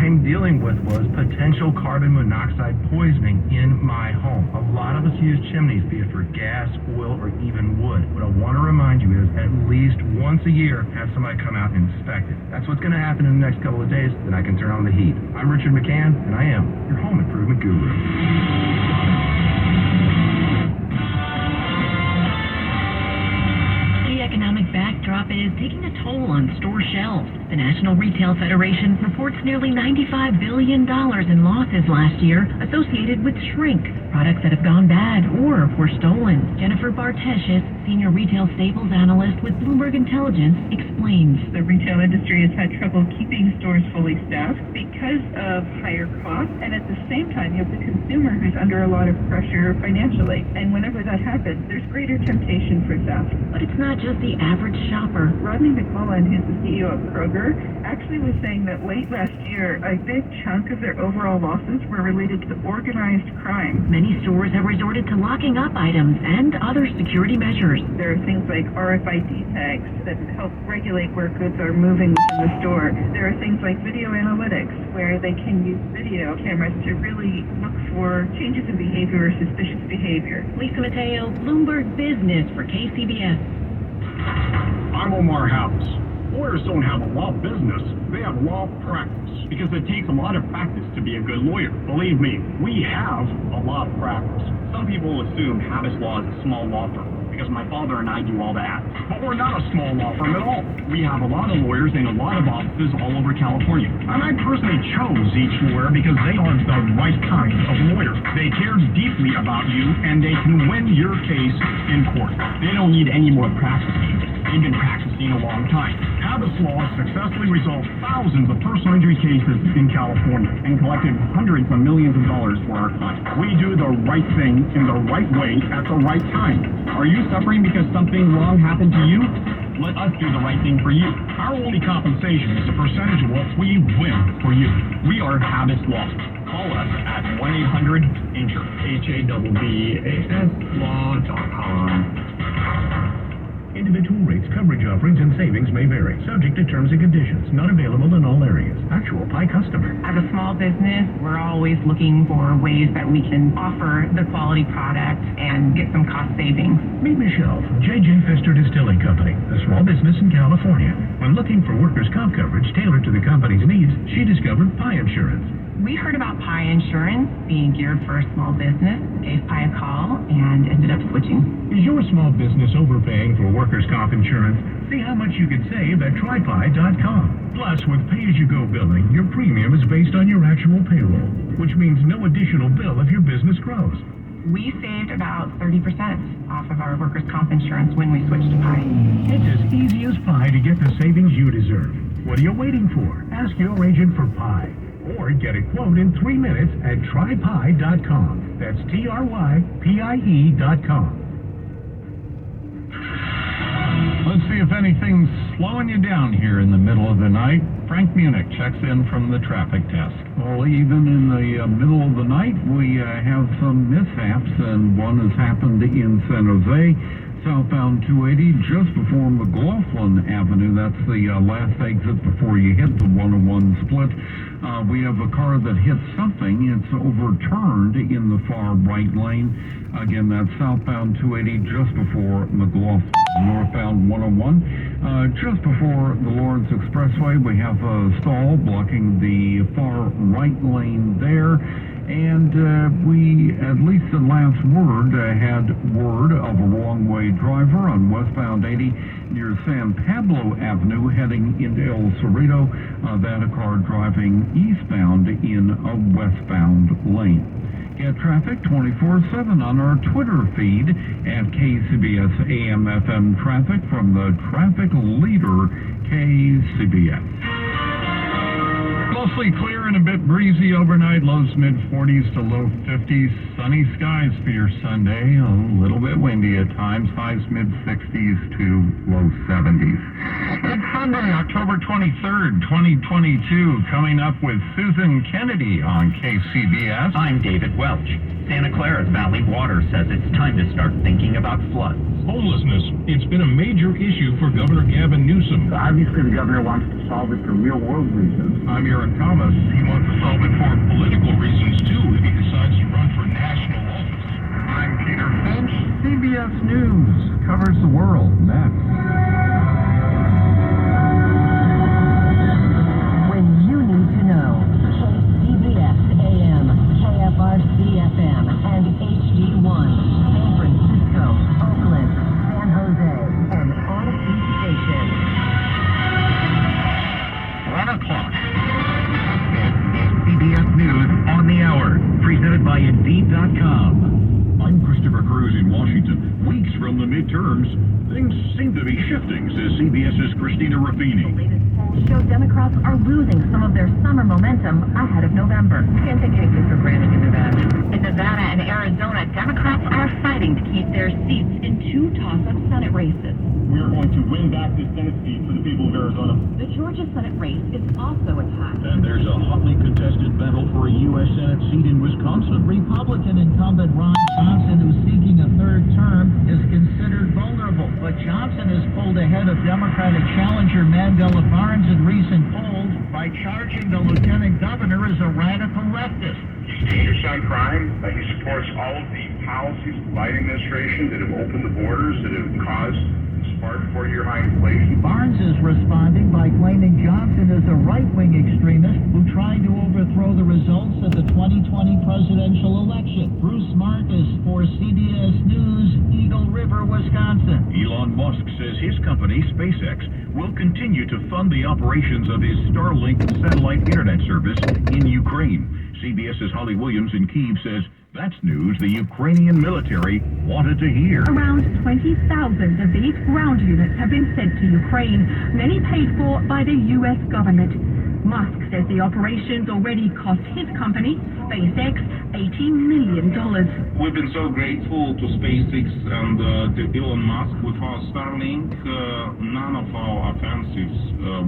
I'm dealing with was potential carbon monoxide poisoning in my home. A lot of us use chimneys, be it for gas, oil, or even wood. What I want to remind you is at least once a year, have somebody come out and inspect it. That's what's going to happen in the next couple of days, then I can turn on the heat. I'm Richard McCann, and I am your home improvement guru. The economic backdrop is taking a toll on store shelves. The National Retail Federation reports nearly $95 billion in losses last year associated with shrink, products that have gone bad or were stolen. Jennifer Bartesh, Senior Retail Staples Analyst with Bloomberg Intelligence, explains. The retail industry has had trouble keeping stores fully staffed because of higher costs, and at the same time, you have the consumer who's under a lot of pressure financially. And whenever that happens, there's greater temptation for theft. But it's not just the average shopper. Rodney McMullen, who's the CEO of Kroger, actually was saying that late last year, a big chunk of their overall losses were related to organized crime. Many stores have resorted to locking up items and other security measures. There are things like RFID tags that help regulate where goods are moving within the store. There are things like video analytics, where they can use video cameras to really look for changes in behavior or suspicious behavior. Lisa Mateo, Bloomberg Business for KCBS. I'm Omar House. Lawyers don't have a law business, they have law practice, because it takes a lot of practice to be a good lawyer. Believe me, we have a lot of practice. Some people assume Habas Law is a small law firm, because my father and I do all that. But we're not a small law firm at all. We have a lot of lawyers in a lot of offices all over California. And I personally chose each lawyer because they are the right kind of lawyer. They care deeply about you, and they can win your case in court. They don't need any more practicing. They've been practicing a long time. Habas Law successfully resolved thousands of personal injury cases in California and collected hundreds of millions of dollars for our clients. We do the right thing in the right way at the right time. Are you suffering because something wrong happened to you? Let us do the right thing for you. Our only compensation is a percentage of what we win for you. We are Habas Law. Call us at 1-800-INJURE, HABBAS law.com. Individual rates, coverage offerings, and savings may vary, subject to terms and conditions, not available in all areas. Actual Pi customer. As a small business, we're always looking for ways that we can offer the quality product and get some cost savings. Meet Michelle from J.J. Pfister Distilling Company, a small business in California. When looking for workers' comp coverage tailored to the company's needs, she discovered Pi Insurance. We heard about Pi Insurance being geared for a small business, gave Pi a call, and ended up switching. Is your small business overpaying for workers' comp insurance? See how much you could save at trypi.com. Plus, with pay-as-you-go billing, your premium is based on your actual payroll, which means no additional bill if your business grows. We saved about 30% off of our workers' comp insurance when we switched to Pi. It's as easy as Pi to get the savings you deserve. What are you waiting for? Ask your agent for Pi. Or get a quote in 3 minutes at trypi.com. That's TRYPIE.com. Let's see if anything's slowing you down here in the middle of the night. Frank Munich checks in from the traffic desk. Well, even in the middle of the night, we have some mishaps, and one has happened in San Jose. Southbound 280 just before McLaughlin Avenue. That's the last exit before you hit the 101 split. We have a car that hit something. It's overturned in the far right lane. Again, that's southbound 280 just before McLaughlin. Northbound 101 just before the Lawrence Expressway. We have a stall blocking the far right lane there. And we, at least the last word, had word of a wrong-way driver on westbound 80 near San Pablo Avenue heading into El Cerrito. That a car driving eastbound in a westbound lane. Get traffic 24/7 on our Twitter feed at KCBS AM/FM Traffic from the traffic leader, KCBS. Mostly clear and a bit breezy overnight, lows mid-40s to low 50s. Sunny skies for your Sunday, a little bit windy at times, highs mid-60s to low 70s. It's Sunday, October 23rd, 2022, coming up with Susan Kennedy on KCBS. I'm David Welch. Santa Clara's Valley Water says it's time to start thinking about floods. Homelessness, it's been a major issue for Governor Gavin Newsom. Obviously, the governor wants to solve it for real-world reasons. I'm your Thomas. He wants to solve it for political reasons, too, if he decides to run for national office. I'm Peter Finch. CBS News covers the world next. When you need to know, CBS AM, KFRC FM, and HD1, San Francisco, Oakland, San Jose, and Odyssey Station. 1 o'clock. CBS News on the hour, presented by Indeed.com. I'm Christopher Cruz in Washington. Weeks from the midterms, things seem to be shifting, says CBS's Christina Ruffini. Latest polls show Democrats are losing some of their summer momentum ahead of November. Can't take anything for granted in Nevada. In Nevada and Arizona, Democrats are fighting to keep their seats in two toss-up Senate races. We are going to win back this Senate seat for the people of Arizona. The Georgia Senate race is also a tie. And there's a hotly contested battle for a U.S. Senate seat in Wisconsin. Republican incumbent Ron Johnson, who's seeking a third term, is considered vulnerable. But Johnson has pulled ahead of Democratic challenger Mandela Barnes in recent polls by charging the lieutenant governor as a radical leftist. He's dangerous on crime. He supports all of the policies of the Biden administration that have opened the borders, that have caused spark 4-year high inflation. Barnes is responding by claiming Johnson is a right-wing extremist who tried to overthrow the results of the 2020 presidential election. Bruce Marcus for CBS News, Eagle River, Wisconsin. Elon Musk says his company, SpaceX, will continue to fund the operations of his Starlink satellite internet service in Ukraine. CBS's Holly Williams in Kyiv says that's news the Ukrainian military wanted to hear. Around 20,000 of these ground units have been sent to Ukraine, many paid for by the U.S. government. Musk says the operations already cost his company, SpaceX, $18 million. We've been so grateful to SpaceX and to Elon Musk. Without Starlink, none of our offensives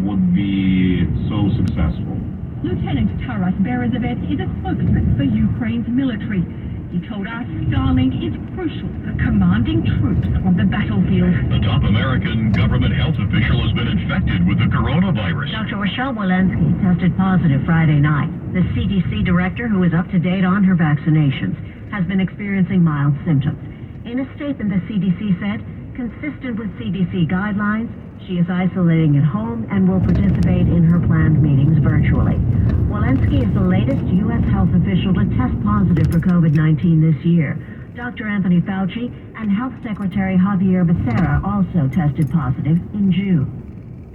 would be so successful. Lieutenant Taras Berezovets is a spokesman for Ukraine's military. He told us Starlink is crucial for commanding troops on the battlefield. The top American government health official has been infected with the coronavirus. Dr. Rochelle Walensky tested positive Friday night. The CDC director, who is up to date on her vaccinations, has been experiencing mild symptoms. In a statement, the CDC said, consistent with CDC guidelines, she is isolating at home and will participate in her planned meetings virtually. Walensky is the latest U.S. health official to test positive for COVID-19 this year. Dr. Anthony Fauci and Health Secretary Javier Becerra also tested positive in June.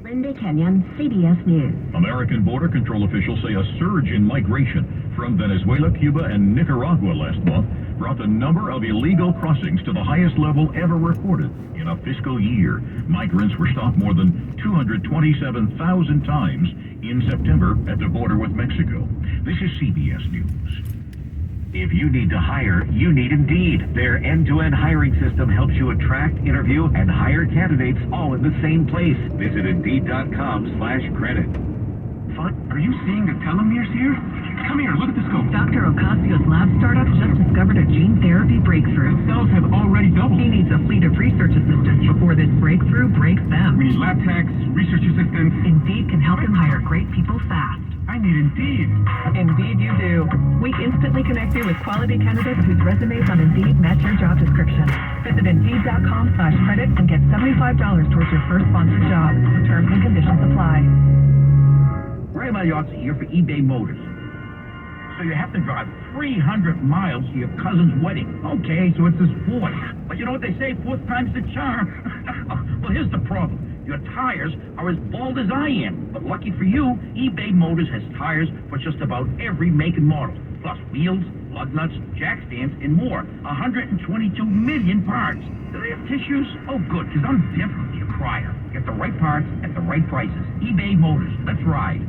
Linda Kenyon, CBS News. American border control officials say a surge in migration from Venezuela, Cuba, and Nicaragua last month brought the number of illegal crossings to the highest level ever recorded in a fiscal year. Migrants were stopped more than 227,000 times in September at the border with Mexico. This is CBS News. If you need to hire, you need Indeed. Their end-to-end hiring system helps you attract, interview, and hire candidates all in the same place. Visit Indeed.com/credit. Are you seeing the telomeres here? Come here, look at the scope. Dr. Ocasio's lab startup just discovered a gene therapy breakthrough. The cells have already doubled. He needs a fleet of research assistants before this breakthrough breaks them. We need lab techs, research assistants. Indeed can help him hire great people fast. I need Indeed. Indeed you do. We instantly connect you with quality candidates whose resumes on Indeed match your job description. Visit Indeed.com/credit and get $75 towards your first sponsored job. Terms and conditions apply. Ray Mayotte here for eBay Motors. So you have to drive 300 miles to your cousin's wedding. Okay, so it's his fourth. But you know what they say, fourth time's the charm. Well, here's the problem. Your tires are as bald as I am. But lucky for you, eBay Motors has tires for just about every make and model. Plus wheels, lug nuts, jack stands, and more. 122 million parts. Do they have tissues? Oh, good, because I'm definitely a crier. Get the right parts at the right prices. eBay Motors. Let's ride.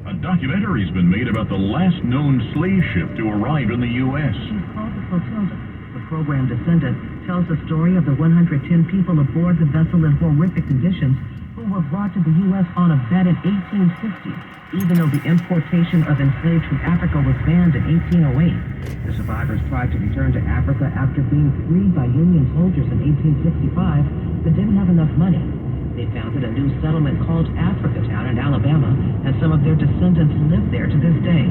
A documentary's been made about the last known slave ship to arrive in the U.S. She's called the Flotilda. The program Descendant tells the story of the 110 people aboard the vessel in horrific conditions who were brought to the U.S. on a bet in 1860, even though the importation of enslaved from Africa was banned in 1808. The survivors tried to return to Africa after being freed by Union soldiers in 1865, but didn't have enough money. They founded a new settlement called Africatown in Alabama, and some of their descendants live there to this day.